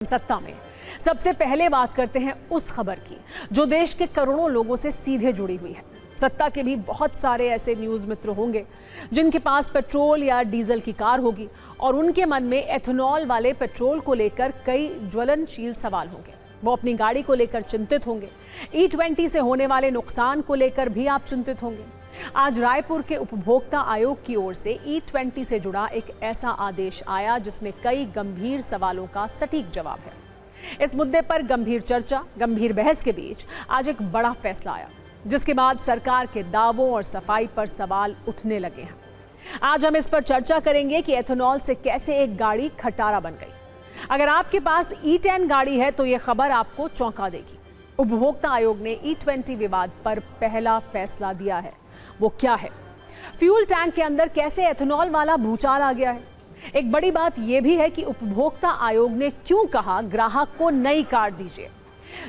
सत्ता में। सबसे पहले बात करते हैं उस खबर की जो देश के करोड़ों लोगों से सीधे जुड़ी हुई है। सत्ता के भी बहुत सारे ऐसे न्यूज़ मित्र होंगे जिनके पास पेट्रोल या डीजल की कार होगी और उनके मन में एथेनॉल वाले पेट्रोल को लेकर कई ज्वलनशील सवाल होंगे। वो अपनी गाड़ी को लेकर चिंतित होंगे। E20 से होने वाले नुकसान को लेकर भी आप चिंतित होंगे। आज रायपुर के उपभोक्ता आयोग की ओर से E20 से जुड़ा एक ऐसा आदेश आया जिसमें कई गंभीर सवालों का सटीक जवाब है। इस मुद्दे पर गंभीर चर्चा, गंभीर बहस के बीच आज एक बड़ा फैसला आया जिसके बाद सरकार के दावों और सफाई पर सवाल उठने लगे हैं। आज हम इस पर चर्चा करेंगे कि एथेनॉल से कैसे एक गाड़ी खटारा बन गई। अगर आपके पास E10 गाड़ी है तो यह खबर आपको चौंका देगी। उपभोक्ता आयोग ने E20 विवाद पर पहला फैसला दिया है। वो क्या है? फ्यूल टैंक के अंदर कैसे एथेनॉल वाला भूचाल आ गया है? एक बड़ी बात यह भी है कि उपभोक्ता आयोग ने क्यों कहा ग्राहक को नई कार दीजिए।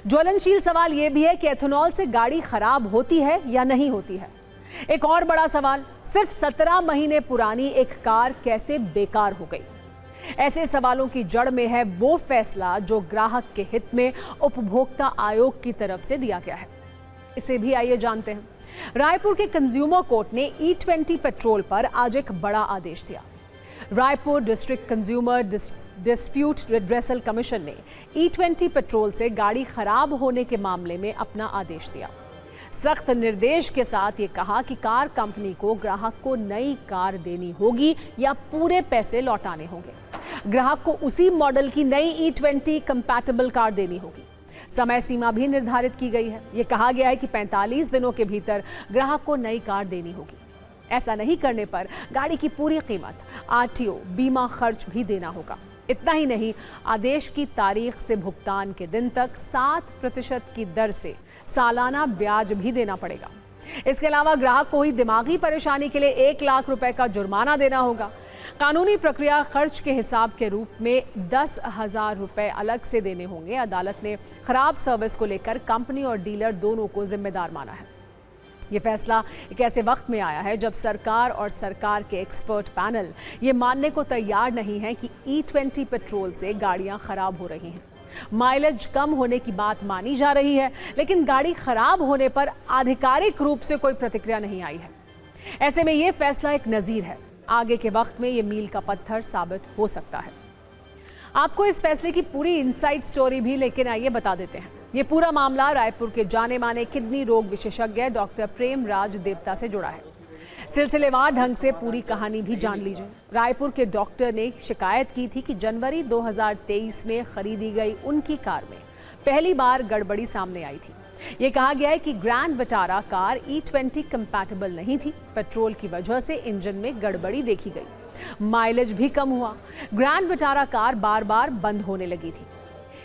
ज्वलनशील सवाल यह भी है कि एथेनॉल से गाड़ी खराब होती है या नहीं होती है। एक और बड़ा सवाल, सिर्फ 17 महीने पुरानी एक कार कैसे बेकार हो गई। ऐसे सवालों की जड़ में है वो फैसला जो ग्राहक के हित में उपभोक्ता आयोग की तरफ से दिया गया है। इसे भी आइए जानते हैं। रायपुर के कंज्यूमर कोर्ट ने E20 पेट्रोल पर आज एक बड़ा आदेश दिया। Raipur district consumer dispute redressal commission ने E20 पेट्रोल से गाड़ी खराब होने के मामले में अपना आदेश दिया। सख्त निर्देश के साथ ये कहा कि कार कंपनी को ग्राहक को नई कार देनी होगी या पूरे पैसे लौटाने होंगे। ग्राहक को उसी मॉडल की नई E20 कंपैटिबल कार देनी होगी। समय सीमा भी निर्धारित की गई है। ये कहा गया है कि 45 दिनों के भीतर ग्राहक को नई कार देनी होगी। ऐसा नहीं करने पर गाड़ी की पूरी कीमत, RTO, बीमा खर्च भी देना होगा। इतना ही नहीं, आदेश की तारीख से भुगतान के दिन तक 7% की दर से सालाना ब्याज भी देना पड़ेगा। इसके अलावा ग्राहक को हुई दिमागी परेशानी के लिए 1 लाख रुपए का जुर्माना देना होगा। कानूनी प्रक्रिया खर्च के हिसाब के रूप में 10,000 रुपए अलग से देने होंगे। अदालत ने खराब सर्विस को लेकर कंपनी और डीलर दोनों को जिम्मेदार माना है। ये फैसला एक ऐसे वक्त में आया है जब सरकार और सरकार के एक्सपर्ट पैनल ये मानने को तैयार नहीं है कि E20 पेट्रोल से गाड़ियां खराब हो रही हैं। माइलेज कम होने की बात मानी जा रही है, लेकिन गाड़ी खराब होने पर आधिकारिक रूप से कोई प्रतिक्रिया नहीं आई है। ऐसे में ये फैसला एक नजीर है। आगे के वक्त में ये मील का पत्थर साबित हो सकता है। आपको इस फैसले की पूरी इनसाइड स्टोरी भी लेकिन आइए बता देते हैं। ये पूरा मामला रायपुर के जाने माने किडनी रोग विशेषज्ञ डॉक्टर प्रेम राज देवता से जुड़ा है। सिलसिलेवार ढंग से पूरी कहानी भी जान लीजिए। रायपुर के डॉक्टर ने शिकायत की थी कि जनवरी 2023 में खरीदी गई उनकी कार में पहली बार गड़बड़ी सामने आई थी। ये कहा गया है कि grand Vitara car E20 compatible नहीं थी। पेट्रोल की वजह से इंजन में गड़बड़ी देखी गई। माइलेज भी कम हुआ। ग्रैंड विटारा कार बार बार बंद होने लगी थी।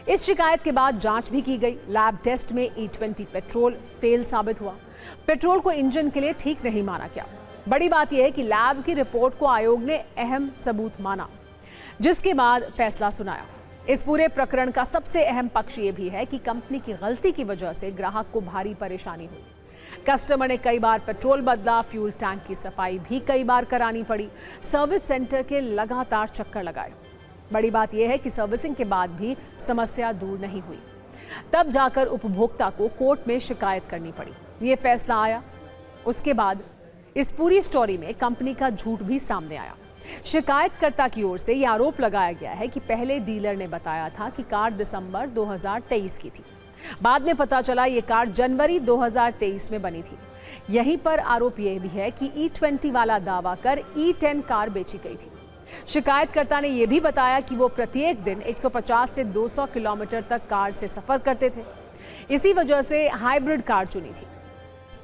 इस शिकायत के बाद जांच भी की गई। लैब टेस्ट में E20 पेट्रोल फेल साबित हुआ। पेट्रोल को इंजन के लिए ठीक नहीं माना गया। बड़ी बात यह है कि लैब की रिपोर्ट को आयोग ने अहम सबूत माना, जिसके बाद फैसला सुनाया। इस पूरे प्रकरण का सबसे अहम पक्ष ये भी है कि कंपनी की गलती की वजह से ग्राहक को भारी परेशानी हुई। कस्टमर ने कई बार पेट्रोल बदला, फ्यूल टैंक की सफाई भी कई बार करानी पड़ी, सर्विस सेंटर के लगातार चक्कर लगाए। बड़ी बात यह है कि सर्विसिंग के बाद भी समस्या दूर नहीं हुई। तब जाकर उपभोक्ता को कोर्ट में शिकायत करनी पड़ी। ये फैसला आया। उसके बाद इस पूरी स्टोरी में कंपनी का झूठ भी सामने आया। शिकायतकर्ता की ओर से यह आरोप लगाया गया है कि पहले डीलर ने बताया था कि कार दिसंबर 2023 की थी। बाद में पता चला ये कार जनवरी 2023 में बनी थी। यहीं पर आरोप यह भी है कि E20 वाला दावा कर E10 कार बेची गई थी। शिकायतकर्ता ने यह भी बताया कि वो प्रत्येक दिन 150 से 200 किलोमीटर तक कार से सफर करते थे। इसी वजह से हाइब्रिड कार चुनी थी।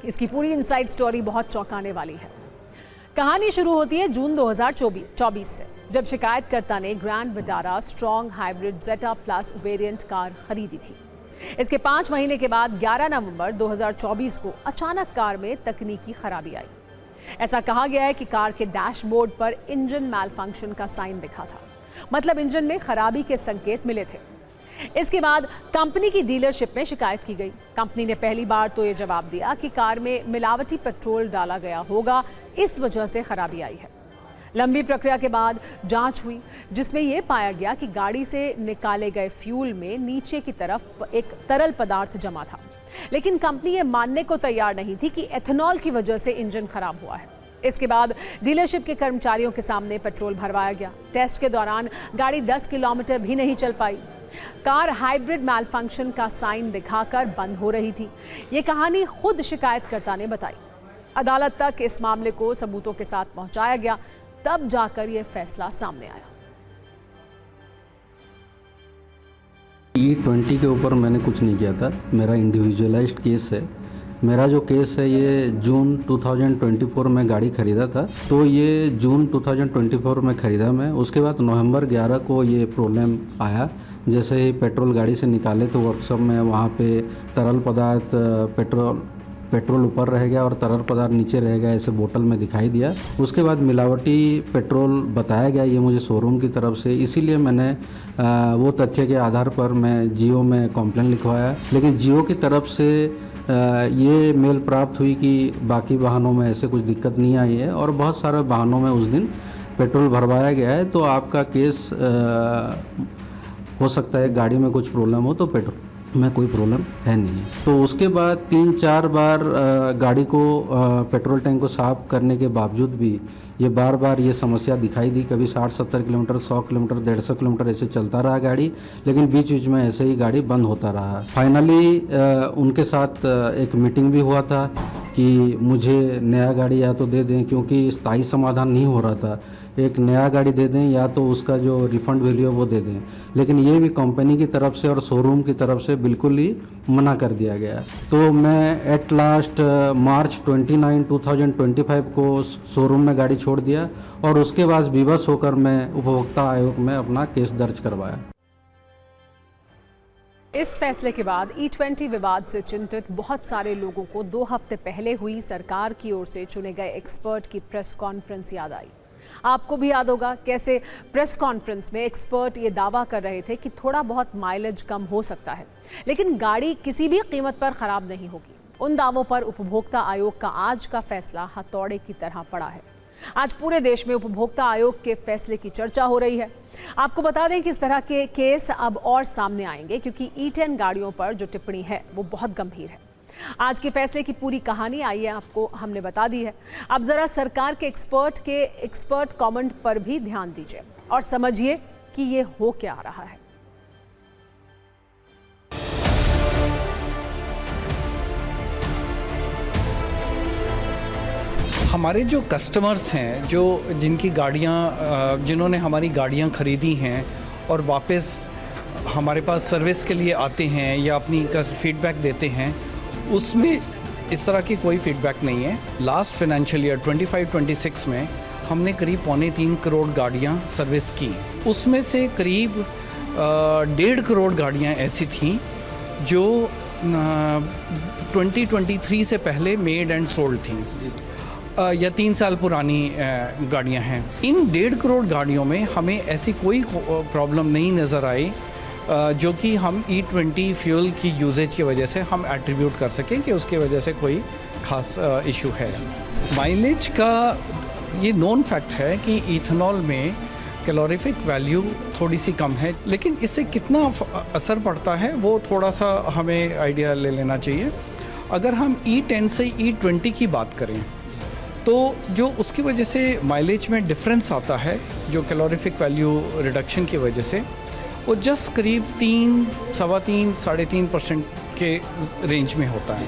इसकी पूरी इनसाइड स्टोरी बहुत चौंकाने वाली है। कहानी शुरू होती है जून 2024 से, जब शिकायतकर्ता ने grand Vitara strong hybrid Zeta plus variant car खरीदी थी। इसके 5 महीने के बाद 11 नवंबर 2024 को अचानक कार में तकनीकी खराबी आई। ऐसा कहा गया है कि कार के डैशबोर्ड पर इंजन मैलफंक्शन का साइन दिखा था, मतलब इंजन में खराबी के संकेत मिले थे। इसके बाद कंपनी की डीलरशिप में शिकायत की गई। कंपनी ने पहली बार तो ये जवाब दिया कि कार में मिलावटी पेट्रोल डाला गया होगा, इस वजह से खराबी आई है। लंबी प्रक्रिया के बाद जांच हुई, जिसमें यह पाया गया कि गाड़ी से निकाले गए फ्यूल में नीचे की तरफ एक तरल पदार्थ जमा था। लेकिन कंपनी ये मानने को तैयार नहीं थी कि एथेनॉल की वजह से इंजन खराब हुआ है। इसके बाद डीलरशिप के कर्मचारियों के सामने पेट्रोल भरवाया गया। टेस्ट के दौरान गाड़ी 10 किलोमीटर भी नहीं चल पाई। कार हाइब्रिड मैल फंक्शन का साइन दिखाकर बंद हो रही थी। ये कहानी खुद शिकायतकर्ता ने बताई। अदालत तक इस मामले को सबूतों के साथ पहुंचाया गया, तब जाकर यह फैसला सामने आया। E20 के ऊपर मैंने कुछ नहीं किया था, मेरा इंडिविजुअलाइज्ड केस है। मेरा जो केस है ये जून 2024 में गाड़ी ख़रीदा था, तो ये जून 2024 में ख़रीदा मैं। उसके बाद नवंबर 11 को ये प्रॉब्लम आया। जैसे ही पेट्रोल गाड़ी से निकाले तो वर्कशॉप में वहाँ पे तरल पदार्थ पेट्रोल ऊपर रह गया और तरल पदार्थ नीचे रह गया, ऐसे बोतल में दिखाई दिया। उसके बाद मिलावटी पेट्रोल बताया गया ये मुझे शोरूम की तरफ से, इसीलिए मैंने वो तथ्य के आधार पर मैं जियो में कंप्लेंट लिखवाया। लेकिन जियो की तरफ से ये मेल प्राप्त हुई कि बाकी वाहनों में ऐसे कुछ दिक्कत नहीं आई है और बहुत सारे वाहनों में उस दिन पेट्रोल भरवाया गया है, तो आपका केस हो सकता है गाड़ी में कुछ प्रॉब्लम हो, तो पेट्रोल में कोई प्रॉब्लम है नहीं है। तो उसके बाद 3-4 बार गाड़ी को पेट्रोल टैंक को साफ करने के बावजूद भी ये बार बार ये समस्या दिखाई दी। कभी 60-70 किलोमीटर, 100 किलोमीटर, 150 किलोमीटर ऐसे चलता रहा गाड़ी, लेकिन बीच बीच में ऐसे ही गाड़ी बंद होता रहा। फाइनली उनके साथ एक मीटिंग भी हुआ था कि मुझे नया गाड़ी या तो दे दें, क्योंकि स्थायी समाधान नहीं हो रहा था। एक नया गाड़ी दे दें या तो उसका जो रिफंड वैल्यू है वो दे दें, लेकिन ये भी कंपनी की तरफ से और शोरूम की तरफ से बिल्कुल ही मना कर दिया गया। तो मैं एट लास्ट मार्च 29, 2025 को शोरूम में गाड़ी छोड़ दिया और उसके बाद विवश होकर मैं उपभोक्ता आयोग में अपना केस दर्ज करवाया। इस फैसले के बाद E20 विवाद से चिंतित बहुत सारे लोगों को 2 हफ्ते पहले हुई सरकार की ओर से चुने गए एक्सपर्ट की प्रेस कॉन्फ्रेंस याद आई। आपको भी याद होगा कैसे प्रेस कॉन्फ्रेंस में एक्सपर्ट ये दावा कर रहे थे कि थोड़ा बहुत माइलेज कम हो सकता है, लेकिन गाड़ी किसी भी कीमत पर खराब नहीं होगी। उन दावों पर उपभोक्ता आयोग का आज का फैसला हथौड़े की तरह पड़ा है। आज पूरे देश में उपभोक्ता आयोग के फैसले की चर्चा हो रही है। आपको बता दें कि इस तरह के केस अब और सामने आएंगे, क्योंकि E10 गाड़ियों पर जो टिप्पणी है वो बहुत गंभीर है। आज के फैसले की पूरी कहानी आइए आपको हमने बता दी है। अब जरा सरकार के एक्सपर्ट कमेंट पर भी ध्यान दीजिए और समझिए कि ये हो क्या रहा है। हमारे जो कस्टमर्स हैं, जिनकी गाड़ियाँ जिन्होंने हमारी गाड़ियाँ खरीदी हैं और वापस हमारे पास सर्विस के लिए आते हैं या अपनी फीडबैक देते हैं, उसमें इस तरह की कोई फीडबैक नहीं है। लास्ट फाइनेंशियल ईयर 25-26 में हमने करीब 3.25 करोड़ गाड़ियाँ सर्विस की। उसमें से करीब 1.5 करोड़ गाड़ियाँ ऐसी थीं जो 2023 से पहले मेड एंड सोल्ड थीं या 3 साल पुरानी गाड़ियां हैं। इन 1.5 करोड़ गाड़ियों में हमें ऐसी कोई प्रॉब्लम नहीं नज़र आई जो कि हम E20 फ्यूल की यूजेज की वजह से हम एट्रीब्यूट कर सकें कि उसकी वजह से कोई ख़ास इशू है। माइलेज का ये नोन फैक्ट है कि इथेनॉल में कैलोरीफिक वैल्यू थोड़ी सी कम है, लेकिन इससे कितना असर पड़ता है वो थोड़ा सा हमें आइडिया ले लेना चाहिए। अगर हम E10 से E20 की बात करें तो जो उसकी वजह से माइलेज में डिफरेंस आता है, जो कैलोरीफिक वैल्यू रिडक्शन की वजह से, वो जस्ट करीब 3, 3.25, 3.5% के रेंज में होता है।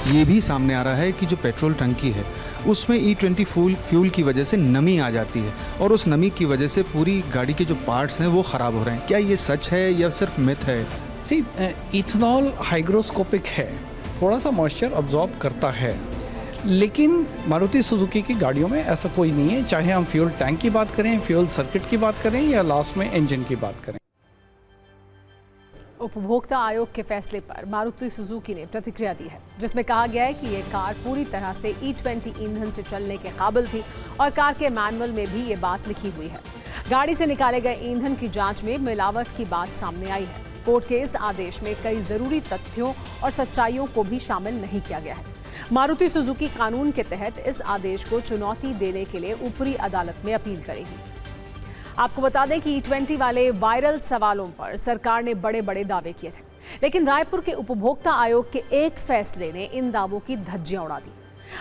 ये भी सामने आ रहा है कि जो पेट्रोल टंकी है उसमें E20 फ्यूल की वजह से नमी आ जाती है और उस नमी की वजह से पूरी गाड़ी के जो पार्ट्स हैं वो ख़राब हो रहे हैं। क्या ये सच है या सिर्फ मिथ है? इथेनॉल हाइग्रोस्कोपिक है, थोड़ा सा मॉइस्चर अब्जॉर्ब करता है, लेकिन मारुति सुजुकी की गाड़ियों में ऐसा कोई नहीं है, चाहे हम फ्यूल टैंक की बात करें, फ्यूल सर्किट की बात करें या लास्ट में इंजन की बात करें। उपभोक्ता आयोग के फैसले पर मारुति सुजुकी ने प्रतिक्रिया दी है, जिसमें कहा गया है कि ये कार पूरी तरह से E20 ईंधन से चलने के काबिल थी और कार के मैनुअल में भी ये बात लिखी हुई है। गाड़ी से निकाले गए ईंधन की जांच में मिलावट की बात सामने आई है। कोर्ट के इस आदेश में कई जरूरी तथ्यों और सच्चाइयों को भी शामिल नहीं किया गया है। मारुति सुजुकी कानून के तहत इस आदेश को चुनौती देने के लिए ऊपरी अदालत में अपील करेगी। आपको बता दें कि E20 वाले वायरल सवालों पर सरकार ने बड़े बड़े दावे किए थे, लेकिन रायपुर के उपभोक्ता आयोग के एक फैसले ने इन दावों की धज्जियां उड़ा दी।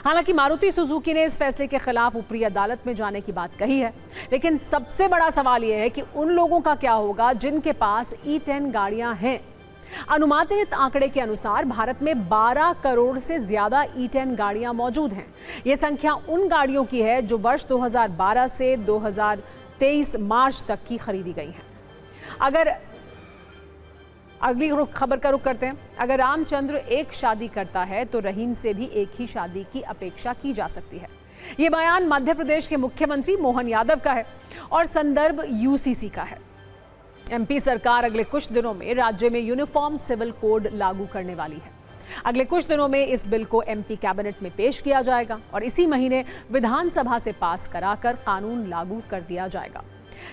हालांकि मारुति सुजुकी ने इस फैसले के खिलाफ ऊपरी अदालत में जाने की बात कही है, लेकिन सबसे बड़ा सवाल यह है कि उन लोगों का क्या होगा जिनके पास E10 गाड़ियां हैं। अनुमानित आंकड़े के अनुसार भारत में 12 करोड़ से ज्यादा E10 गाड़ियां मौजूद हैं। यह संख्या उन गाड़ियों की है जो वर्ष 2012 से 2023 मार्च तक की खरीदी गई हैं। अगर अगली खबर का रुख करते हैं। अगर रामचंद्र एक शादी करता है तो रहीम से भी एक ही शादी की अपेक्षा की जा सकती है। ये बयान मध्य प्रदेश के मुख्यमंत्री मोहन यादव का है और संदर्भ यूसीसी का है। एमपी सरकार अगले कुछ दिनों में राज्य में यूनिफॉर्म सिविल कोड लागू करने वाली है। अगले कुछ दिनों में इस बिल को एमपी कैबिनेट में पेश किया जाएगा और इसी महीने विधानसभा से पास कराकर कानून लागू कर दिया जाएगा,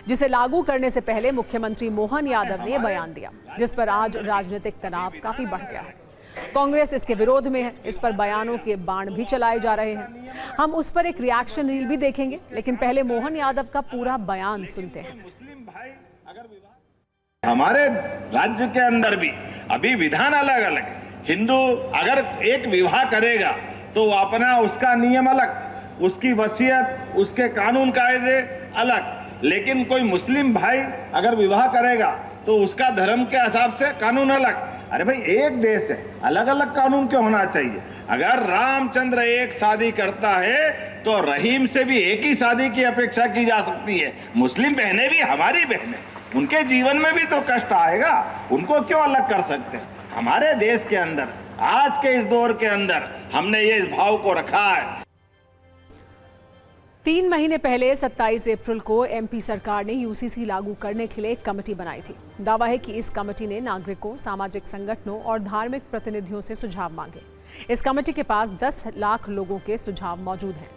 जिसे लागू करने से पहले मुख्यमंत्री मोहन यादव ने बयान दिया, जिस पर आज राजनीतिक तनाव काफी बढ़ गया है। कांग्रेस इसके विरोध में है। इस पर बयानों के बाण भी चलाए जा रहे हैं। हम उस पर एक रिएक्शन रील भी देखेंगे, लेकिन पहले मोहन यादव का पूरा बयान सुनते हैं। हमारे राज्य के अंदर भी अभी विधान अलग अलग है। हिंदू अगर एक विवाह करेगा तो अपना उसका नियम अलग, उसकी वसीयत, उसके कानून कायदे अलग, लेकिन कोई मुस्लिम भाई अगर विवाह करेगा तो उसका धर्म के हिसाब से कानून अलग। अरे भाई एक देश है, अलग अलग कानून क्यों होना चाहिए? अगर रामचंद्र एक शादी करता है तो रहीम से भी एक ही शादी की अपेक्षा की जा सकती है। मुस्लिम बहनें भी हमारी बहनें, उनके जीवन में भी तो कष्ट आएगा, उनको क्यों अलग कर सकते हैं? हमारे देश के अंदर आज के इस दौर के अंदर हमने ये इस भाव को रखा है। 3 महीने पहले 27 अप्रैल को एमपी सरकार ने यूसीसी लागू करने के लिए एक कमेटी बनाई थी। दावा है कि इस कमेटी ने नागरिकों, सामाजिक संगठनों और धार्मिक प्रतिनिधियों से सुझाव मांगे। इस कमेटी के पास 10 लाख लोगों के सुझाव मौजूद हैं।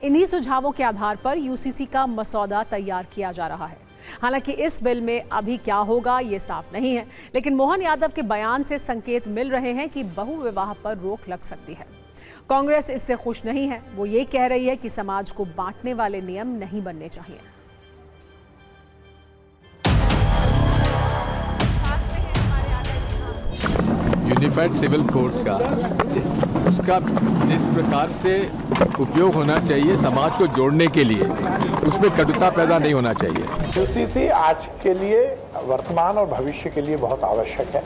इन्हीं सुझावों के आधार पर यूसीसी का मसौदा तैयार किया जा रहा है। हालांकि इस बिल में अभी क्या होगा ये साफ नहीं है, लेकिन मोहन यादव के बयान से संकेत मिल रहे हैं कि बहुविवाह पर रोक लग सकती है। कांग्रेस इससे खुश नहीं है। वो ये कह रही है कि समाज को बांटने वाले नियम नहीं बनने चाहिए। यूनिफाइड सिविल कोड का उसका जिस प्रकार से उपयोग होना चाहिए समाज को जोड़ने के लिए, उसमें कटुता पैदा नहीं होना चाहिए। यूसीसी आज के लिए, वर्तमान और भविष्य के लिए बहुत आवश्यक है।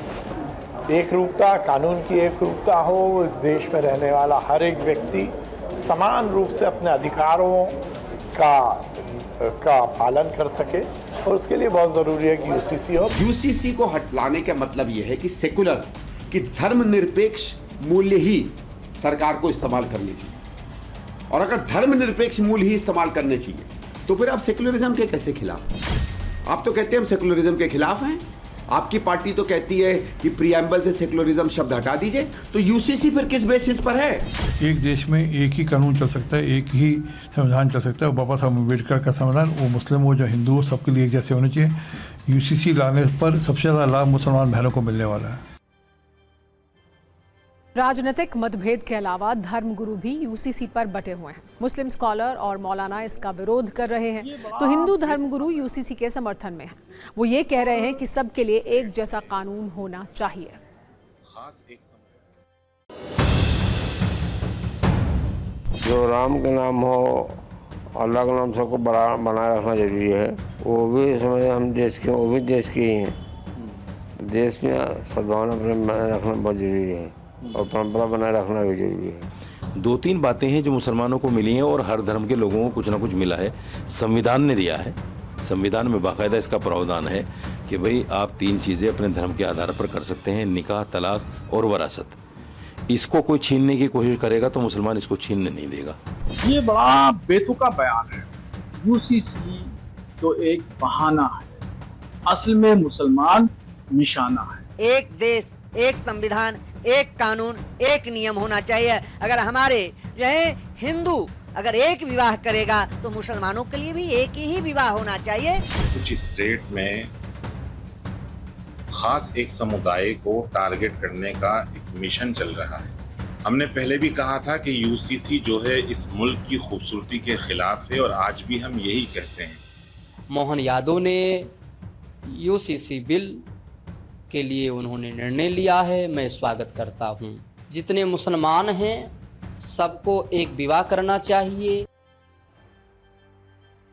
एक रूपता, कानून की एक रूपता हो, इस देश में रहने वाला हर एक व्यक्ति समान रूप से अपने अधिकारों का पालन कर सके, और उसके लिए बहुत ज़रूरी है कि यूसीसी हो। यूसीसी को हटाने का मतलब यह है कि सेकुलर, कि धर्मनिरपेक्ष मूल्य ही सरकार को इस्तेमाल करने चाहिए, और अगर धर्मनिरपेक्ष मूल्य ही इस्तेमाल करने चाहिए तो फिर आप सेकुलरिज्म के कैसे खिलाफ? आप तो कहते हैं हम सेकुलरिज्म के खिलाफ हैं, आपकी पार्टी तो कहती है कि प्रीएम्बल से सेकुलरिज्म शब्द हटा दीजिए, तो यूसीसी फिर किस बेसिस पर है? एक देश में एक ही कानून चल सकता है, एक ही संविधान चल सकता है। बाबा साहब अम्बेडकर का संविधान, वो मुस्लिम हो, जो हिंदू हो, सबके लिए एक जैसे होने चाहिए। यूसीसी लाने पर सबसे ज़्यादा लाभ मुसलमान बहनों को मिलने वाला है। राजनीतिक मतभेद के अलावा धर्मगुरु भी यूसीसी पर बटे हुए हैं। मुस्लिम स्कॉलर और मौलाना इसका विरोध कर रहे हैं, तो हिंदू धर्मगुरु यूसीसी के समर्थन में हैं। वो ये कह रहे हैं कि सबके लिए एक जैसा कानून होना चाहिए। जो राम के नाम हो, अल्लाह के नाम सबको बनाए रखना जरूरी है। वो भी समझे हम देश के, वो भी देश के ही हैं। देश में सद्भावना बनाए रखना बहुत जरूरी है और परंपरा बनाए रखना भी जरूरी है। 2-3 बातें हैं जो मुसलमानों को मिली हैं और हर धर्म के लोगों को कुछ ना कुछ मिला है। संविधान ने दिया है, संविधान में बाकायदा इसका प्रावधान है कि भाई आप 3 चीज़ें अपने धर्म के आधार पर कर सकते हैं, निकाह, तलाक और वरासत। इसको कोई छीनने की कोशिश करेगा तो मुसलमान इसको छीनने नहीं देगा। ये बड़ा बेतुका बयान है। यूसीसी तो एक बहाना है, असल में मुसलमान निशाना है। एक देश, एक संविधान, एक कानून, एक नियम होना चाहिए। अगर हमारे जो है हिंदू अगर एक विवाह करेगा तो मुसलमानों के लिए भी एक ही विवाह होना चाहिए। कुछ स्टेट में खास एक समुदाय को टारगेट करने का एक मिशन चल रहा है। हमने पहले भी कहा था कि यूसीसी जो है इस मुल्क की खूबसूरती के खिलाफ है और आज भी हम यही कहते हैं। मोहन यादव ने यूसीसी बिल के लिए उन्होंने निर्णय लिया है, मैं स्वागत करता हूं। जितने मुसलमान हैं सबको एक विवाह करना चाहिए।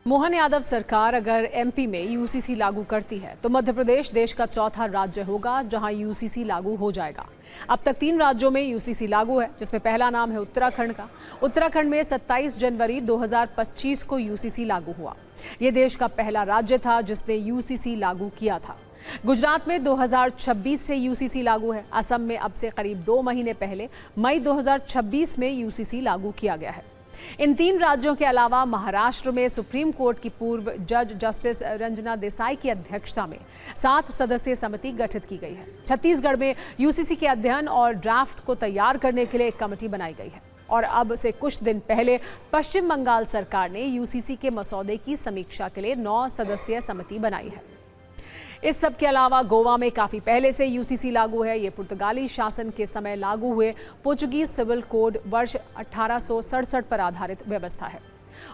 मोहन यादव सरकार अगर एमपी में यूसीसी लागू करती है तो मध्य प्रदेश देश का चौथा राज्य होगा जहां यूसीसी लागू हो जाएगा। अब तक 3 राज्यों में यूसीसी लागू है, जिसमें पहला नाम है उत्तराखंड का। उत्तराखंड में 27 जनवरी 2025 को यूसीसी लागू हुआ। ये देश का पहला राज्य था जिसने यूसीसी लागू किया था। गुजरात में 2026 से यूसीसी लागू है। असम में अब से करीब 2 महीने पहले मई 2026 में यूसीसी लागू किया गया है। इन 3 राज्यों के अलावा महाराष्ट्र में सुप्रीम कोर्ट की पूर्व जज जस्टिस रंजना देसाई की अध्यक्षता में 7 सदस्यीय समिति गठित की गई है। छत्तीसगढ़ में यूसीसी के अध्ययन और ड्राफ्ट को तैयार करने के लिए एक कमेटी बनाई गई है। और अब से कुछ दिन पहले पश्चिम बंगाल सरकार ने यूसीसी के मसौदे की समीक्षा के लिए 9 सदस्यीय समिति बनाई है। इस सब के अलावा गोवा में काफ़ी पहले से यूसीसी लागू है। ये पुर्तगाली शासन के समय लागू हुए पोर्चुगीज सिविल कोड वर्ष 1867 पर आधारित व्यवस्था है।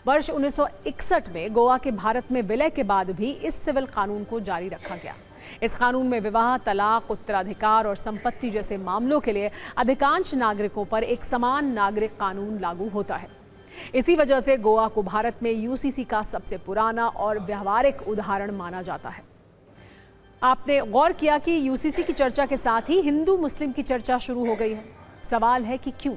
वर्ष 1961 में गोवा के भारत में विलय के बाद भी इस सिविल कानून को जारी रखा गया। इस कानून में विवाह, तलाक, उत्तराधिकार और संपत्ति जैसे मामलों के लिए अधिकांश नागरिकों पर एक समान नागरिक कानून लागू होता है। इसी वजह से गोवा को भारत में यूसीसी का सबसे पुराना और व्यवहारिक उदाहरण माना जाता है। आपने गौर किया कि यूसीसी की चर्चा के साथ ही हिंदू मुस्लिम की चर्चा शुरू हो गई है। सवाल है कि क्यों?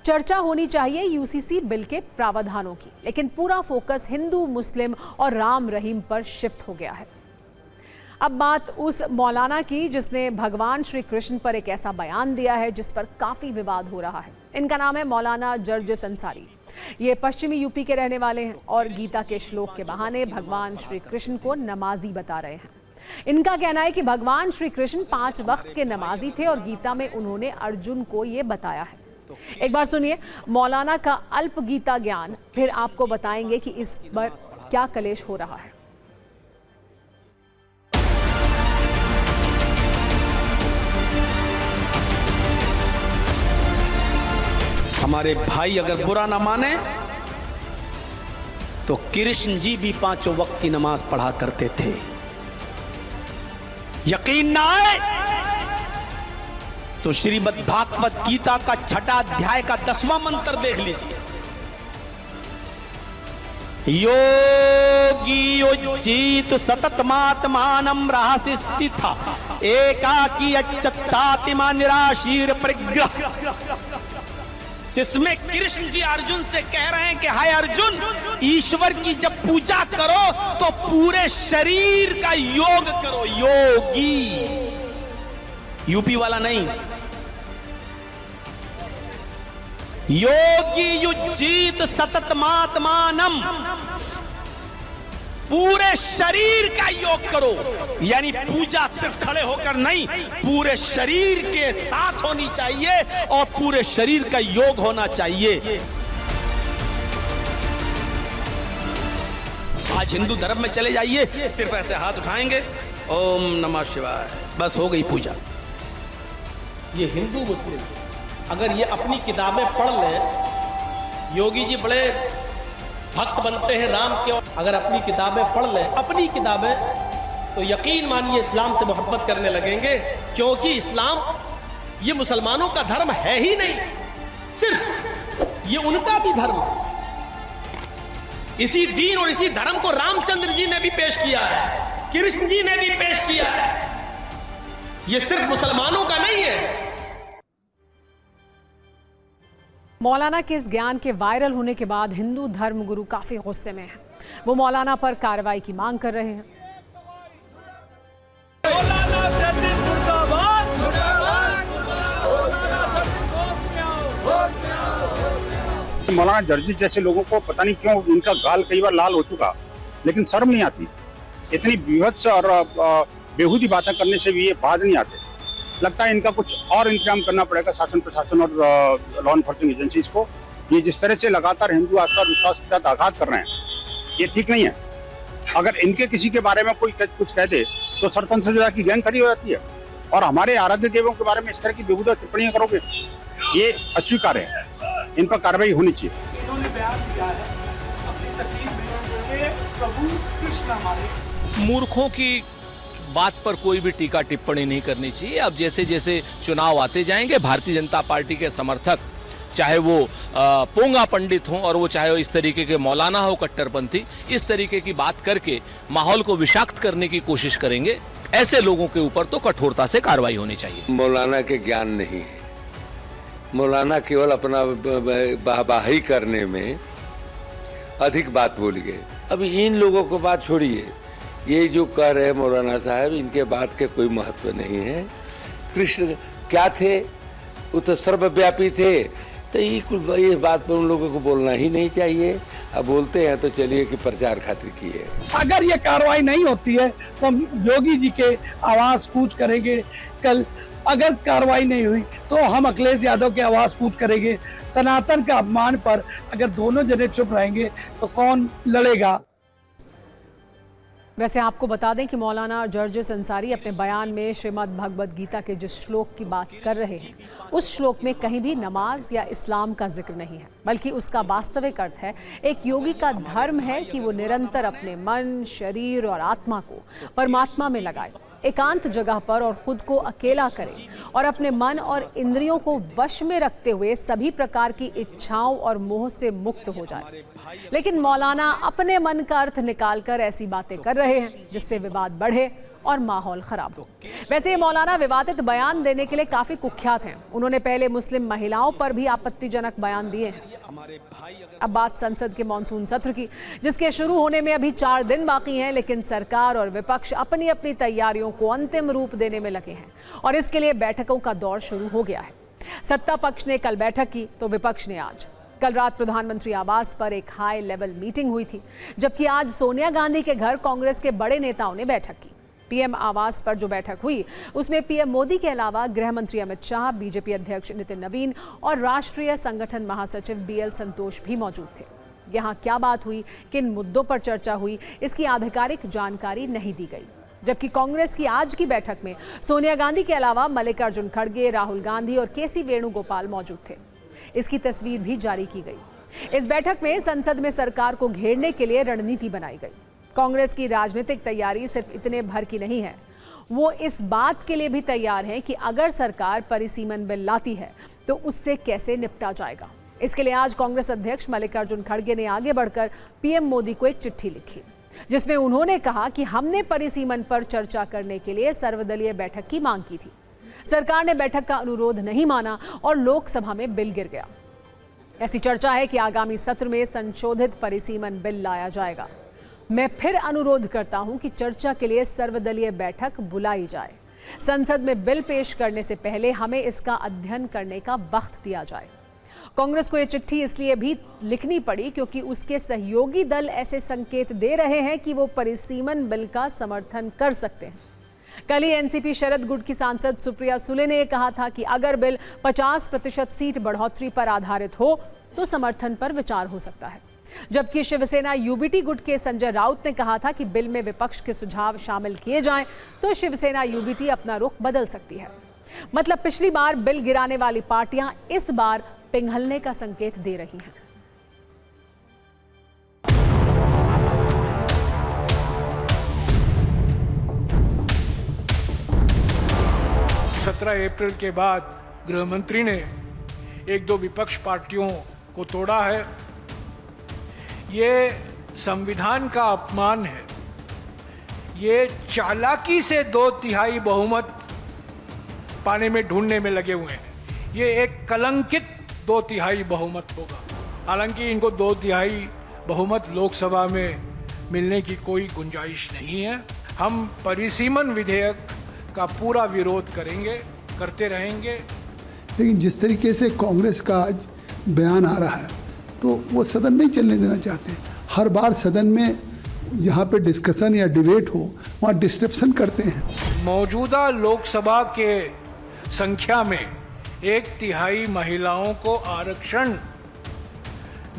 चर्चा होनी चाहिए यूसीसी बिल के प्रावधानों की, लेकिन पूरा फोकस हिंदू मुस्लिम और राम रहीम पर शिफ्ट हो गया है। अब बात उस मौलाना की जिसने भगवान श्री कृष्ण पर एक ऐसा बयान दिया है जिस पर काफी विवाद हो रहा है। इनका नाम है मौलाना जर्जिस अंसारी। ये पश्चिमी यूपी के रहने वाले हैं और गीता के श्लोक के बहाने भगवान श्री कृष्ण को नमाजी बता रहे हैं। इनका कहना है कि भगवान श्री कृष्ण 5 वक्त के नमाजी थे और गीता में उन्होंने अर्जुन को ये बताया है। एक बार सुनिए मौलाना का अल्प गीता ज्ञान, फिर आपको बताएंगे कि इस पर क्या कलेश हो रहा है। हमारे भाई अगर बुरा ना माने तो कृष्ण जी भी 5 वक्त की नमाज पढ़ा करते थे। यकीन ना आए तो श्रीमद् भागवत गीता का 6ठा अध्याय का 10वां मंत्र देख लीजिए। योगी उज्जीत सततमात्मानं रहस्य स्थिता एकाकी अच्युतात्मा निराशीर परिग्रह, जिसमें कृष्ण जी अर्जुन से कह रहे हैं कि हाय अर्जुन, ईश्वर की जब पूजा करो तो पूरे शरीर का योग करो। योगी, यूपी वाला नहीं। योगी युज्जीत सततमात्मानं, पूरे शरीर का योग करो, यानी पूजा सिर्फ खड़े होकर नहीं, पूरे शरीर के साथ होनी चाहिए और पूरे शरीर का योग होना चाहिए। आज हिंदू धर्म में चले जाइए, सिर्फ ऐसे हाथ उठाएंगे, ओम नमः शिवाय, बस हो गई पूजा। ये हिंदू मुस्लिम अगर ये अपनी किताबें पढ़ लें, योगी जी बड़े भक्त बनते हैं राम के, अगर अपनी किताबें पढ़ लें, अपनी किताबें, तो यकीन मानिए इस्लाम से मोहब्बत करने लगेंगे, क्योंकि इस्लाम ये मुसलमानों का धर्म है ही नहीं, सिर्फ ये उनका भी धर्म है। इसी दीन और इसी धर्म को रामचंद्र जी ने भी पेश किया है, कृष्ण जी ने भी पेश किया है। ये सिर्फ मुसलमानों का नहीं है। मौलाना के इस ज्ञान के वायरल होने के बाद हिंदू धर्म गुरु काफी गुस्से में हैं। वो मौलाना पर कार्रवाई की मांग कर रहे हैं। मौलाना जर्जिस जैसे लोगों को पता नहीं क्यों उनका गाल कई बार लाल हो चुका, लेकिन शर्म नहीं आती। इतनी विभत्स और बेहूदी बातें करने से भी ये बाज नहीं आते। लगता है इनका कुछ और इंतजाम करना पड़ेगा, शासन प्रशासन और लॉ एनफोर्समेंट एजेंसीज को। ये जिस तरह से लगातार हिंदू आस्था विश्वास के साथ आघात कर रहे हैं, ये ठीक नहीं है। अगर इनके किसी के बारे में कोई कुछ कह दे तो सरपंच की गैंग खड़ी हो जाती है। और हमारे आराध्य देवों के बारे में इस तरह की बेहुदा टिप्पणियां करोगे ये अस्वीकार्य है, इन पर कार्रवाई होनी चाहिए। इन्होंने बयान दिया है अपनी तकलीफ में प्रभु कृष्ण हमारे। मूर्खों की बात पर कोई भी टीका टिप्पणी नहीं करनी चाहिए। अब जैसे जैसे चुनाव आते जाएंगे, भारतीय जनता पार्टी के समर्थक, चाहे वो पोंगा पंडित हों और वो चाहे इस तरीके के मौलाना हो कट्टरपंथी, इस तरीके की बात करके माहौल को विषाक्त करने की कोशिश करेंगे। ऐसे लोगों के ऊपर तो कठोरता से कार्रवाई होनी चाहिए। मौलाना के ज्ञान नहीं है, मौलाना केवल अपना वाहवाही करने में अधिक बात बोल गए। अब इन लोगों को बात छोड़िए, ये जो कह रहे हैं मौलाना साहब, इनके बात के कोई महत्व नहीं है। कृष्ण क्या थे? वो तो सर्वव्यापी थे। तो ये बात पर उन लोगों को बोलना ही नहीं चाहिए। अब बोलते हैं तो चलिए कि प्रचार खातिर किए। अगर ये कार्रवाई नहीं होती है तो हम योगी जी के आवाज कूच करेंगे। कल अगर कार्रवाई नहीं हुई तो हम अखिलेश यादव के आवाज कूच करेंगे। सनातन का अपमान पर अगर दोनों जने चुप रहेंगे तो कौन लड़ेगा? वैसे आपको बता दें कि मौलाना जर्जिस अंसारी अपने बयान में श्रीमद् भगवद गीता के जिस श्लोक की बात कर रहे हैं, उस श्लोक में कहीं भी नमाज या इस्लाम का जिक्र नहीं है, बल्कि उसका वास्तविक अर्थ है एक योगी का धर्म है कि वो निरंतर अपने मन, शरीर और आत्मा को परमात्मा में लगाए, एकांत जगह पर और खुद को अकेला करे और अपने मन और इंद्रियों को वश में रखते हुए सभी प्रकार की इच्छाओं और मोह से मुक्त हो जाए। लेकिन मौलाना अपने मन का अर्थ निकालकर ऐसी बातें कर रहे हैं जिससे विवाद बढ़े और माहौल खराब हो। वैसे ये मौलाना विवादित बयान देने के लिए काफी कुख्यात हैं। उन्होंने पहले मुस्लिम महिलाओं पर भी आपत्तिजनक बयान दिए हैं। अब बात संसद के मॉनसून सत्र की, जिसके शुरू होने में अभी 4 दिन बाकी हैं, लेकिन सरकार और विपक्ष अपनी अपनी तैयारियों को अंतिम रूप देने में लगे हैं और इसके लिए बैठकों का दौर शुरू हो गया है। सत्ता पक्ष ने कल बैठक की तो विपक्ष ने आज। कल रात प्रधानमंत्री आवास पर एक हाई लेवल मीटिंग हुई थी, जबकि आज सोनिया गांधी के घर कांग्रेस के बड़े नेताओं ने बैठक की। पीएम आवास पर जो बैठक हुई उसमें पीएम मोदी के अलावा गृह मंत्री अमित शाह, बीजेपी अध्यक्ष नितिन नवीन और राष्ट्रीय संगठन महासचिव बीएल संतोष भी मौजूद थे। यहाँ क्या बात हुई, किन मुद्दों पर चर्चा हुई, इसकी आधिकारिक जानकारी नहीं दी गई। जबकि कांग्रेस की आज की बैठक में सोनिया गांधी के अलावा मल्लिकार्जुन खड़गे, राहुल गांधी और केसी वेणुगोपाल मौजूद थे। इसकी तस्वीर भी जारी की गई। इस बैठक में संसद में सरकार को घेरने के लिए रणनीति बनाई गई। कांग्रेस की राजनीतिक तैयारी सिर्फ इतने भर की नहीं है, वो इस बात के लिए भी तैयार है कि अगर सरकार परिसीमन बिल लाती है तो उससे कैसे निपटा जाएगा। इसके लिए आज कांग्रेस अध्यक्ष मल्लिकार्जुन खड़गे ने आगे बढ़कर पीएम मोदी को एक चिट्ठी लिखी, जिसमें उन्होंने कहा कि हमने परिसीमन पर चर्चा करने के लिए सर्वदलीय बैठक की मांग की थी। सरकार ने बैठक का अनुरोध नहीं माना और लोकसभा में बिल गिर गया। ऐसी चर्चा है कि आगामी सत्र में संशोधित परिसीमन बिल लाया जाएगा। मैं फिर अनुरोध करता हूं कि चर्चा के लिए सर्वदलीय बैठक बुलाई जाए। संसद में बिल पेश करने से पहले हमें इसका अध्ययन करने का वक्त दिया जाए। कांग्रेस को यह चिट्ठी इसलिए भी लिखनी पड़ी क्योंकि उसके सहयोगी दल ऐसे संकेत दे रहे हैं कि वो परिसीमन बिल का समर्थन कर सकते हैं। कल ही एनसीपी शरद गुट की सांसद सुप्रिया सुले ने कहा था कि अगर बिल 50% सीट बढ़ोतरी पर आधारित हो तो समर्थन पर विचार हो सकता है। जबकि शिवसेना यूबीटी गुट के संजय राउत ने कहा था कि बिल में विपक्ष के सुझाव शामिल किए जाएं तो शिवसेना यूबीटी अपना रुख बदल सकती है। मतलब पिछली बार बिल गिराने वाली पार्टियां इस बार पिघलने का संकेत दे रही हैं। 17 अप्रैल के बाद गृह मंत्री ने 1-2 विपक्ष पार्टियों को तोड़ा है। ये संविधान का अपमान है। ये चालाकी से 2/3 बहुमत पाने में ढूंढने में लगे हुए हैं। ये एक कलंकित 2/3 बहुमत होगा। हालांकि इनको 2/3 बहुमत लोकसभा में मिलने की कोई गुंजाइश नहीं है। हम परिसीमन विधेयक का पूरा विरोध करेंगे, करते रहेंगे। लेकिन जिस तरीके से कांग्रेस का आज बयान आ रहा है तो वो सदन नहीं चलने देना चाहते। हर बार सदन में जहाँ पे डिस्कशन या डिबेट हो वहाँ डिस्ट्रप्शन करते हैं। मौजूदा लोकसभा के संख्या में 1/3 महिलाओं को आरक्षण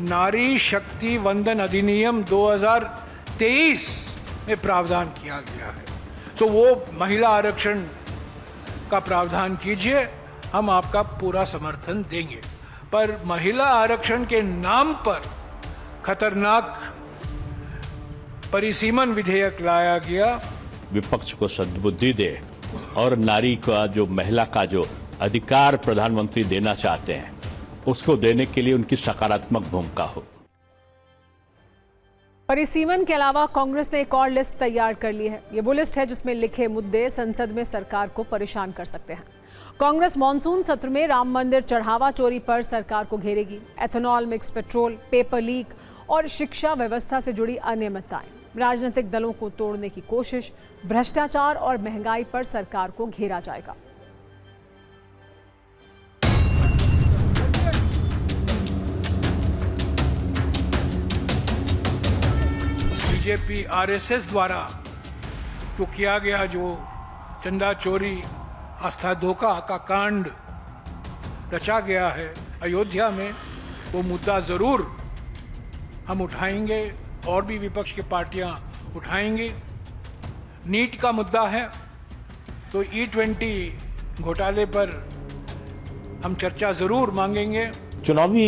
नारी शक्ति वंदन अधिनियम 2023 में प्रावधान किया गया है। तो वो महिला आरक्षण का प्रावधान कीजिए। हम आपका पूरा समर्थन देंगे। पर महिला आरक्षण के नाम पर खतरनाक परिसीमन विधेयक लाया गया। विपक्ष को सद्बुद्धि दे और नारी का जो महिला का जो अधिकार प्रधानमंत्री देना चाहते हैं उसको देने के लिए उनकी सकारात्मक भूमिका हो। परिसीमन के अलावा कांग्रेस ने एक और लिस्ट तैयार कर ली है। ये वो लिस्ट है जिसमें लिखे मुद्दे संसद में सरकार को परेशान कर सकते हैं। कांग्रेस मॉनसून सत्र में राम मंदिर चढ़ावा चोरी पर सरकार को घेरेगी। Ethanol mix petrol, paper leak और शिक्षा व्यवस्था से जुड़ी अनियमितताएं, राजनीतिक दलों को तोड़ने की कोशिश, भ्रष्टाचार और महंगाई पर सरकार को घेरा जाएगा। बीजेपी आरएसएस द्वारा तो किया गया जो चंदा चोरी, आस्था धोखा का कांड रचा गया है अयोध्या में, वो मुद्दा जरूर हम उठाएंगे और भी विपक्ष की पार्टियां उठाएंगी। नीट का मुद्दा है तो E20 घोटाले पर हम चर्चा जरूर मांगेंगे। चुनावी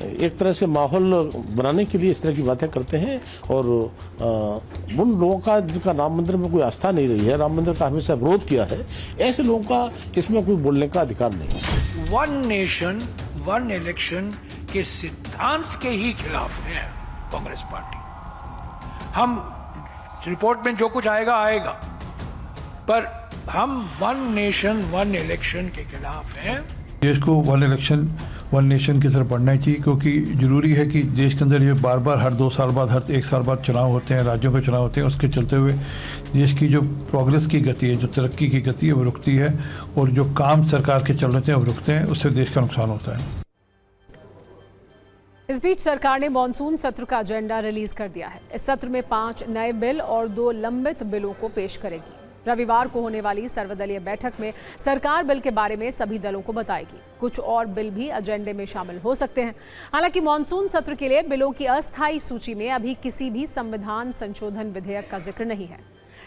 एक तरह से माहौल बनाने के लिए इस तरह की बातें करते हैं और उन लोगों का जिनका राम मंदिर में कोई आस्था नहीं रही है, राम मंदिर का हमेशा विरोध किया है, ऐसे लोगों का इसमें कोई बोलने का अधिकार नहीं। वन नेशन वन इलेक्शन के सिद्धांत के ही खिलाफ है कांग्रेस पार्टी। हम रिपोर्ट में जो कुछ आएगा आएगा, पर हम वन नेशन वन इलेक्शन के खिलाफ हैं। देश को वन इलेक्शन वन नेशन की तरफ बढ़ना चाहिए, क्योंकि ज़रूरी है कि देश के अंदर ये बार बार हर 2 साल बाद, हर 1 साल बाद चुनाव होते हैं, राज्यों के चुनाव होते हैं। उसके चलते हुए देश की जो प्रोग्रेस की गति है, जो तरक्की की गति है वो रुकती है, और जो काम सरकार के चल रहे हैं वो रुकते हैं। उससे देश का नुकसान होता है। इस बीच सरकार ने मॉनसून सत्र का एजेंडा रिलीज कर दिया है। इस सत्र में 5 नए बिल और 2 लंबित बिलों को पेश करेगी। रविवार को होने वाली सर्वदलीय बैठक में सरकार बिल के बारे में सभी दलों को बताएगी। कुछ और बिल भी एजेंडे में शामिल हो सकते हैं। हालांकि मॉनसून सत्र के लिए बिलों की अस्थायी सूची में अभी किसी भी संविधान संशोधन विधेयक का जिक्र नहीं है।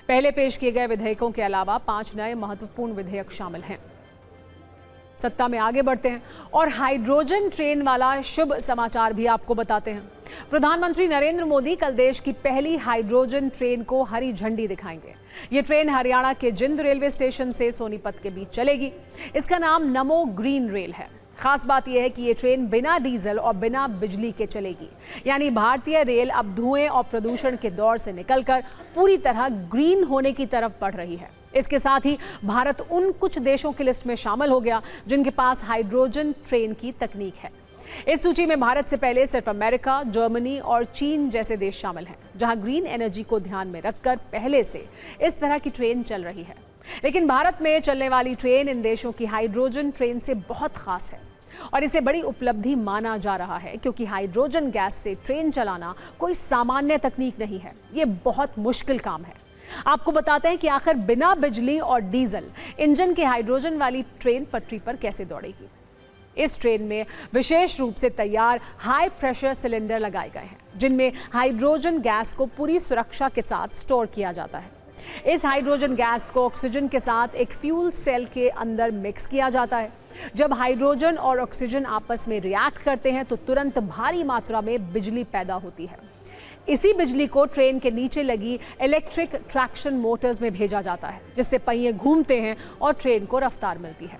पहले पेश किए गए विधेयकों के अलावा 5 नए महत्वपूर्ण विधेयक शामिल हैं। सत्ता में आगे बढ़ते हैं और हाइड्रोजन ट्रेन वाला शुभ समाचार भी आपको बताते हैं। प्रधानमंत्री नरेंद्र मोदी कल देश की पहली हाइड्रोजन ट्रेन को हरी झंडी दिखाएंगे। ये ट्रेन हरियाणा के जिंद रेलवे स्टेशन से सोनीपत के बीच चलेगी। इसका नाम नमो ग्रीन रेल है। खास बात यह है कि ये ट्रेन बिना डीजल और बिना बिजली के चलेगी, यानी भारतीय रेल अब धुएं और प्रदूषण के दौर से निकलकर पूरी तरह ग्रीन होने की तरफ बढ़ रही है। इसके साथ ही भारत उन कुछ देशों की लिस्ट में शामिल हो गया जिनके पास हाइड्रोजन ट्रेन की तकनीक है। इस सूची में भारत से पहले सिर्फ अमेरिका, जर्मनी और चीन जैसे देश शामिल हैं, जहां ग्रीन एनर्जी को ध्यान में रखकर पहले से इस तरह की ट्रेन चल रही है। लेकिन भारत में चलने वाली ट्रेन इन देशों की हाइड्रोजन ट्रेन से बहुत खास है और इसे बड़ी उपलब्धि माना जा रहा है, क्योंकि हाइड्रोजन गैस से ट्रेन चलाना कोई सामान्य तकनीक नहीं है। ये बहुत मुश्किल काम है। आपको बताते हैं कि आखिर बिना बिजली और डीजल इंजन के हाइड्रोजन वाली ट्रेन पटरी पर कैसे दौड़ेगी। इस ट्रेन में विशेष रूप से तैयार हाई प्रेशर सिलेंडर लगाए गए हैं, जिनमें हाइड्रोजन गैस को पूरी सुरक्षा के साथ स्टोर किया जाता है। इस हाइड्रोजन गैस को ऑक्सीजन के साथ एक फ्यूल सेल के अंदर मिक्स किया जाता है। जब हाइड्रोजन और ऑक्सीजन आपस में रिएक्ट करते हैं तो तुरंत भारी मात्रा में बिजली पैदा होती है। इसी बिजली को ट्रेन के नीचे लगी इलेक्ट्रिक ट्रैक्शन मोटर्स में भेजा जाता है, जिससे पहिए घूमते हैं और ट्रेन को रफ्तार मिलती है।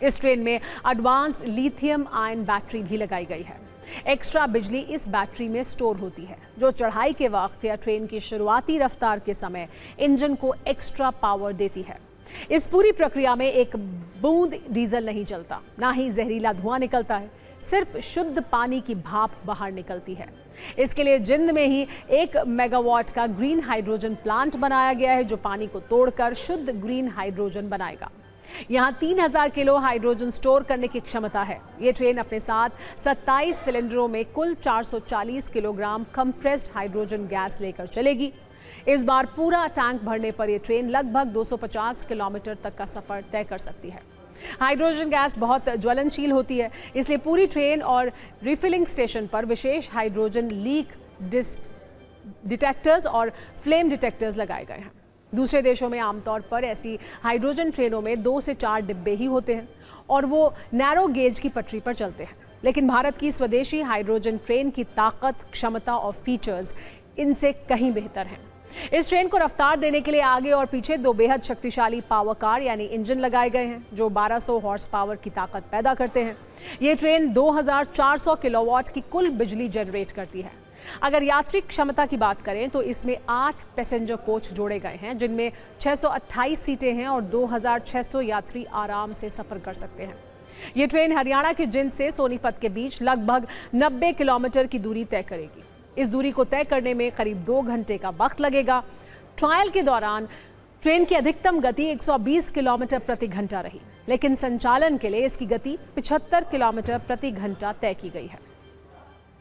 इस ट्रेन में एडवांस्ड लिथियम आयन बैटरी भी लगाई गई है। एक्स्ट्रा बिजली इस बैटरी में स्टोर होती है, जो चढ़ाई के वक्त या ट्रेन की शुरुआती रफ्तार के समय इंजन को एक्स्ट्रा पावर देती है। इस पूरी प्रक्रिया में एक बूंद डीजल नहीं चलता, ना ही जहरीला धुआं निकलता है, सिर्फ शुद्ध पानी की भाप बाहर निकलती है। इसके लिए जिंद में ही 1 मेगावाट का ग्रीन हाइड्रोजन प्लांट बनाया गया है, जो पानी को तोड़कर शुद्ध ग्रीन हाइड्रोजन बनाएगा। यहाँ 3000 किलो हाइड्रोजन स्टोर करने की क्षमता है। ये ट्रेन अपने साथ 27 सिलेंडरों में कुल 440 किलोग्राम कंप्रेस्ड हाइड्रोजन गैस लेकर चलेगी। इस बार पूरा टैंक भरने पर यह ट्रेन लगभग 250 किलोमीटर तक का सफर तय कर सकती है। हाइड्रोजन गैस बहुत ज्वलनशील होती है, इसलिए पूरी ट्रेन और रिफिलिंग स्टेशन पर विशेष हाइड्रोजन लीक डिटेक्टर्स और फ्लेम डिटेक्टर्स लगाए गए हैं। दूसरे देशों में आमतौर पर ऐसी हाइड्रोजन ट्रेनों में 2 से 4 डिब्बे ही होते हैं और वो नैरो गेज की पटरी पर चलते हैं। लेकिन भारत की स्वदेशी हाइड्रोजन ट्रेन की ताकत, क्षमता और फीचर्स इनसे कहीं बेहतर हैं। इस ट्रेन को रफ्तार देने के लिए आगे और पीछे दो बेहद शक्तिशाली पावर कार यानी इंजन लगाए गए हैं जो 1200 हॉर्स पावर की ताकत पैदा करते हैं। ये ट्रेन 2400 किलोवाट की कुल बिजली जनरेट करती है। अगर यात्री क्षमता की बात करें तो इसमें 8 पैसेंजर कोच जोड़े गए हैं जिनमें 628 सीटें हैं और 2600 यात्री आराम से सफर कर सकते हैं। ये ट्रेन हरियाणा के जिंद से सोनीपत के बीच लगभग 90 किलोमीटर की दूरी तय करेगी। इस दूरी को तय करने में करीब 2 घंटे का वक्त लगेगा। ट्रायल के दौरान ट्रेन की अधिकतम गति 120 किलोमीटर प्रति घंटा रही, लेकिन संचालन के लिए इसकी गति 75 किलोमीटर प्रति घंटा तय की गई है।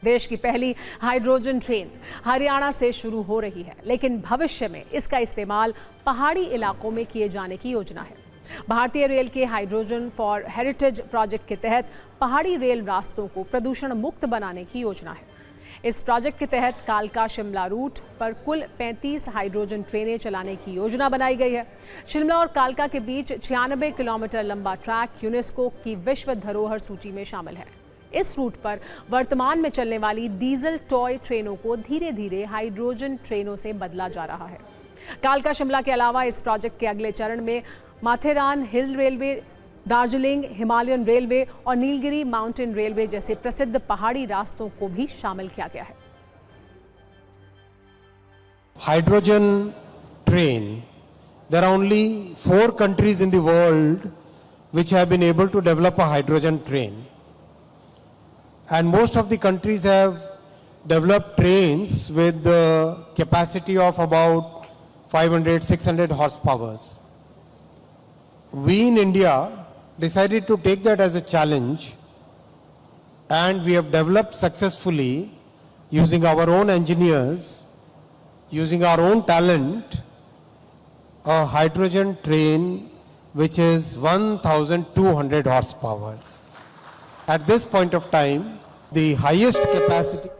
देश की पहली हाइड्रोजन ट्रेन हरियाणा से शुरू हो रही है, लेकिन भविष्य में इसका इस्तेमाल पहाड़ी इलाकों में किए जाने की योजना है। भारतीय रेल के हाइड्रोजन फॉर हेरिटेज प्रोजेक्ट के तहत पहाड़ी रेल रास्तों को प्रदूषण मुक्त बनाने की योजना है। इस प्रोजेक्ट के तहत कालका शिमला रूट पर कुल 35 हाइड्रोजन ट्रेनें चलाने की योजना बनाई गई है। शिमला और कालका के बीच 96 किलोमीटर लंबा ट्रैक यूनेस्को की विश्व धरोहर सूची में शामिल है। इस रूट पर वर्तमान में चलने वाली डीजल टॉय ट्रेनों को धीरे धीरे हाइड्रोजन ट्रेनों से बदला जा रहा है। कालका शिमला के अलावा इस प्रोजेक्ट के अगले चरण में माथेरान हिल रेलवे, दार्जिलिंग हिमालयन रेलवे और नीलगिरी माउंटेन रेलवे जैसे प्रसिद्ध पहाड़ी रास्तों को भी शामिल किया गया है। Hydrogen train, there are only 4 countries in the world which have been able to develop a hydrogen train, and most of the countries have developed trains with the capacity of about 500-600 horsepower. We in India decided to take that as a challenge, and we have developed successfully, using our own engineers, using our own talent, a hydrogen train which is 1200 horsepower. At this point of time, the highest capacity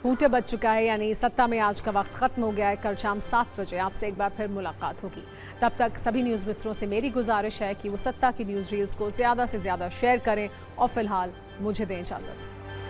हूटे बज चुका है, यानी सत्ता में आज का वक्त खत्म हो गया है। कल शाम 7 बजे आपसे एक बार फिर मुलाकात होगी। तब तक सभी न्यूज़ मित्रों से मेरी गुजारिश है कि वो सत्ता की न्यूज़ रील्स को ज़्यादा से ज़्यादा शेयर करें और फिलहाल मुझे दें इजाज़त।